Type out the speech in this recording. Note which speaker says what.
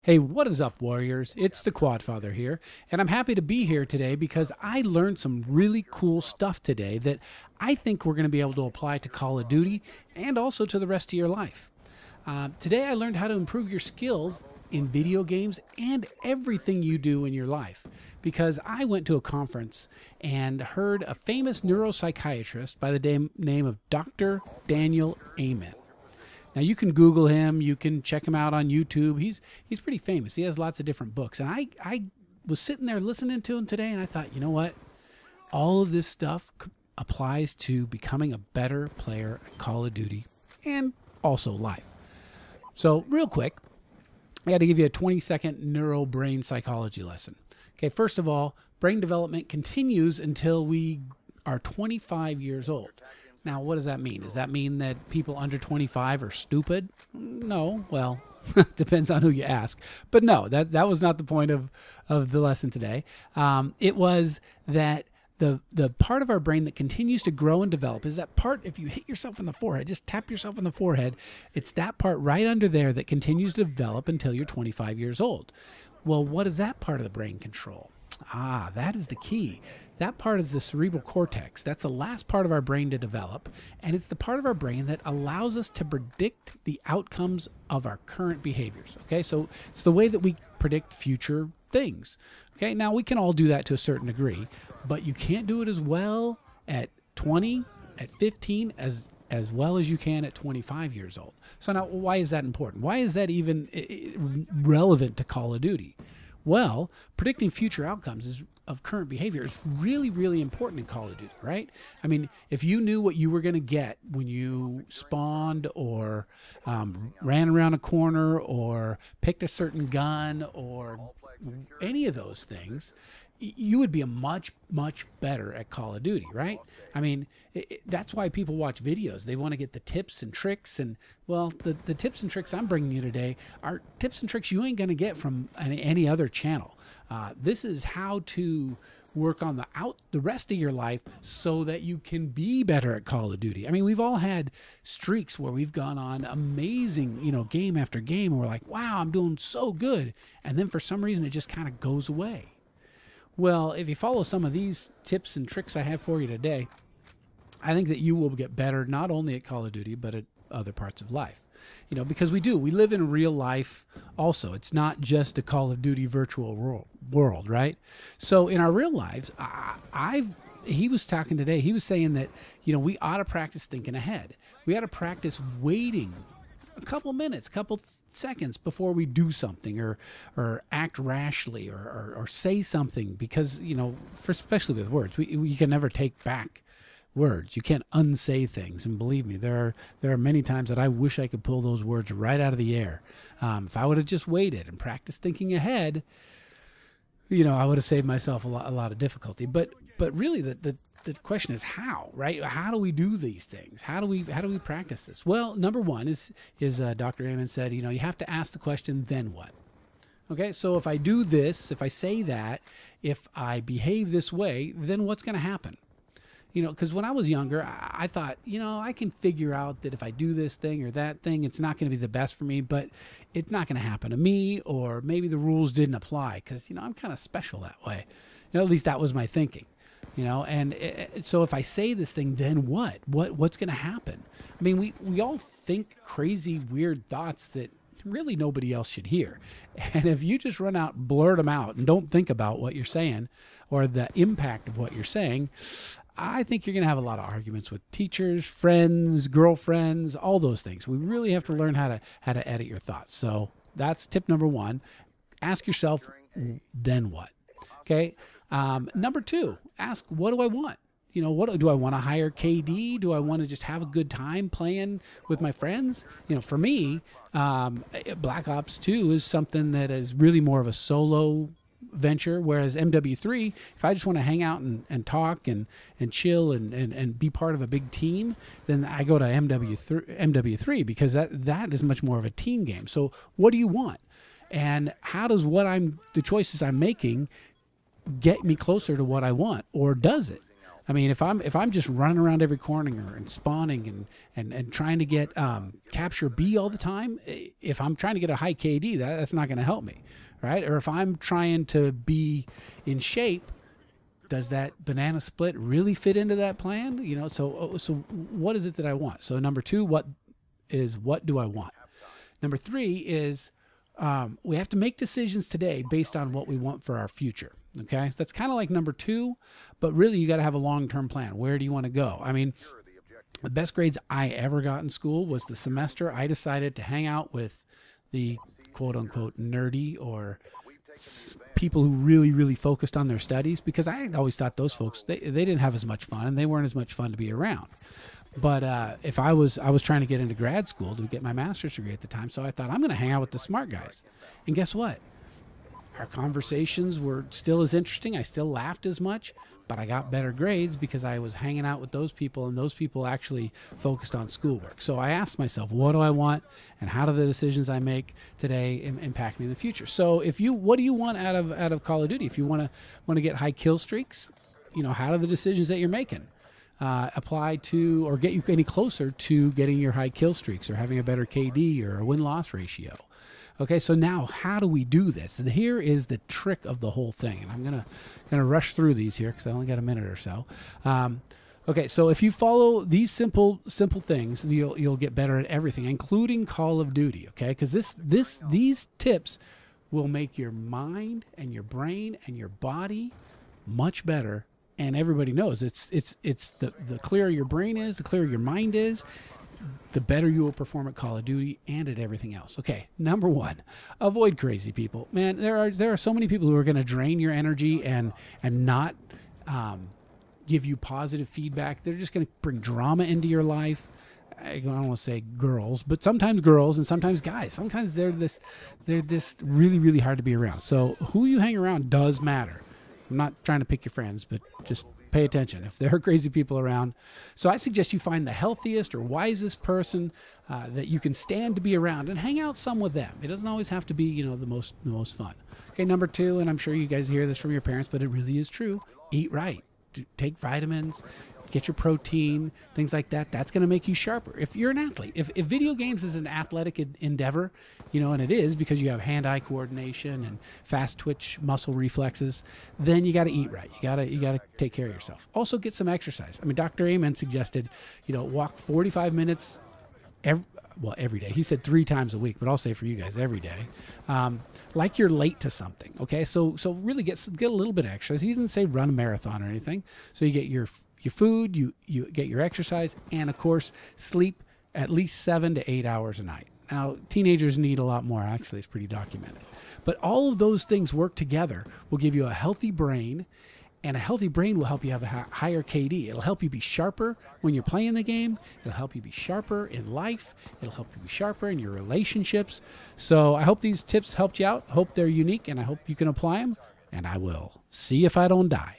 Speaker 1: Hey, what is up, Warriors? It's the Quadfather here, and I'm happy to be here today because I learned some really cool stuff today that I think we're going to be able to apply to Call of Duty and also to the rest of your life. Today, I learned how to improve your skills in video games and everything you do in your life because I went to a conference and heard a famous neuropsychiatrist by the name of Dr. Daniel Amen. Now you can Google him, you can check him out on YouTube. He's pretty famous. He has lots of different books. And I was sitting there listening to him today and I thought, you know what? All of this stuff applies to becoming a better player at Call of Duty and also life. So real quick, I got to give you a 20-second neuro-brain psychology lesson. Okay, first of all, brain development continues until we are 25 years old. Now, what does that mean? Does that mean that people under 25 are stupid? No. Well, depends on who you ask. But no, that was not the point of the lesson today. It was that the part of our brain that continues to grow and develop is that part, if you hit yourself in the forehead, just tap yourself in the forehead, it's that part right under there that continues to develop until you're 25 years old. Well, what does that part of the brain control? That is the key. That part is the cerebral cortex. That's the last part of our brain to develop, and it's the part of our brain that allows us to predict the outcomes of our current behaviors. Okay, so it's the way that we predict future things. Okay, now we can all do that to a certain degree, but you can't do it as well at 20, at 15, as well as you can at 25 years old. So now, why is that important? Why is that even relevant to Call of Duty? Well, predicting future outcomes of current behavior is really, really important in Call of Duty, right? I mean, if you knew what you were going to get when you spawned or ran around a corner or picked a certain gun or any of those things, you would be a much, much better at Call of Duty, right? I mean, that's why people watch videos. They want to get the tips and tricks. And, well, the tips and tricks I'm bringing you today are tips and tricks you ain't going to get from any other channel. This is how to work on the rest of your life so that you can be better at Call of Duty. I mean, we've all had streaks where we've gone on amazing, game after game. And we're like, wow, I'm doing so good. And then for some reason, it just kind of goes away. Well, if you follow some of these tips and tricks I have for you today, I think that you will get better not only at Call of Duty, but at other parts of life. Because we live in real life also. It's not just a Call of Duty virtual world, right? So in our real lives, he was talking today, he was saying that, we ought to practice thinking ahead. We ought to practice waiting a couple minutes, couple seconds before we do something or act rashly or say something because, especially with words, you can never take back words. You can't unsay things. And believe me, there are many times that I wish I could pull those words right out of the air. If I would have just waited and practiced thinking ahead, I would have saved myself a lot of difficulty. But really the question is how, right? How do we do these things? How do we practice this? Well, number one is Dr. Amen said, you have to ask the question, then what? Okay, so if I do this, if I say that, if I behave this way, then what's going to happen? Because when I was younger, I thought, I can figure out that if I do this thing or that thing, it's not going to be the best for me, but it's not going to happen to me, or maybe the rules didn't apply because, I'm kind of special that way. At least that was my thinking. So if I say this thing, then what? What's going to happen? I mean, we all think crazy, weird thoughts that really nobody else should hear. And if you just run out, blurt them out, and don't think about what you're saying or the impact of what you're saying, I think you're going to have a lot of arguments with teachers, friends, girlfriends, all those things. We really have to learn how to edit your thoughts. So that's tip number one. Ask yourself, then what? Okay. Number two, ask, what do I want? What do I want to hire KD? Do I want to just have a good time playing with my friends? For me, Black Ops 2 is something that is really more of a solo venture, whereas MW3, if I just want to hang out and talk and chill and be part of a big team, then I go to MW3 because that is much more of a team game. So what do you want? And how does the choices I'm making get me closer to what I want, or does it? I mean, if I'm just running around every corner and spawning and trying to get capture B all the time, if I'm trying to get a high KD, that's not going to help me, right? Or if I'm trying to be in shape, does that banana split really fit into that plan? You know, so what is it that I want? So number 2, what do I want? Number 3 is we have to make decisions today based on what we want for our future. Okay, so that's kind of like number 2, but really you got to have a long-term plan. Where do you want to go? I mean, the best grades I ever got in school was the semester I decided to hang out with the quote-unquote nerdy or people who really, really focused on their studies, because I always thought those folks, they didn't have as much fun and they weren't as much fun to be around. But if I was trying to get into grad school to get my master's degree at the time, so I thought I'm going to hang out with the smart guys. And guess what? Our conversations were still as interesting. I still laughed as much, but I got better grades because I was hanging out with those people, and those people actually focused on schoolwork. So I asked myself, what do I want, and how do the decisions I make today impact me in the future? So what do you want out of Call of Duty? If you want to get high kill streaks, you know, how do the decisions that you're making apply to or get you any closer to getting your high kill streaks or having a better KD or a win-loss ratio? Okay, so now how do we do this? And here is the trick of the whole thing. And I'm gonna rush through these here because I only got a minute or so. Okay, so if you follow these simple things, you'll get better at everything, including Call of Duty. Okay, because these tips will make your mind and your brain and your body much better. And everybody knows it's the clearer your brain is, the clearer your mind is, the better you will perform at Call of Duty and at everything else. Okay, number 1, avoid crazy people. Man, there are so many people who are going to drain your energy and not give you positive feedback. They're just going to bring drama into your life. I don't want to say girls, but sometimes girls and sometimes guys. Sometimes they're this really, really hard to be around. So who you hang around does matter. I'm not trying to pick your friends, but just pay attention if there are crazy people around. So I suggest you find the healthiest or wisest person that you can stand to be around and hang out some with them. It doesn't always have to be, you know, the most fun. Okay, number 2, and I'm sure you guys hear this from your parents, but it really is true. Eat right. Take vitamins. Get your protein, things like that. That's going to make you sharper. If you're an athlete, if video games is an athletic endeavor, you know, and it is because you have hand-eye coordination and fast twitch muscle reflexes, then you got to eat right. You got to take care of yourself. Also get some exercise. I mean, Dr. Amen suggested, you know, walk 45 minutes every day. He said 3 times a week, but I'll say for you guys every day. Like you're late to something. Okay, so really get a little bit of exercise. He didn't say run a marathon or anything. So you get your food, you get your exercise, and of course sleep at least 7 to 8 hours a night. Now teenagers need a lot more. Actually, it's pretty documented. But all of those things work together will give you a healthy brain, and a healthy brain will help you have a higher KD. It'll help you be sharper when you're playing the game. It'll help you be sharper in life. It'll help you be sharper in your relationships. So I hope these tips helped you out. Hope they're unique, and I hope you can apply them. And I will see if I don't die.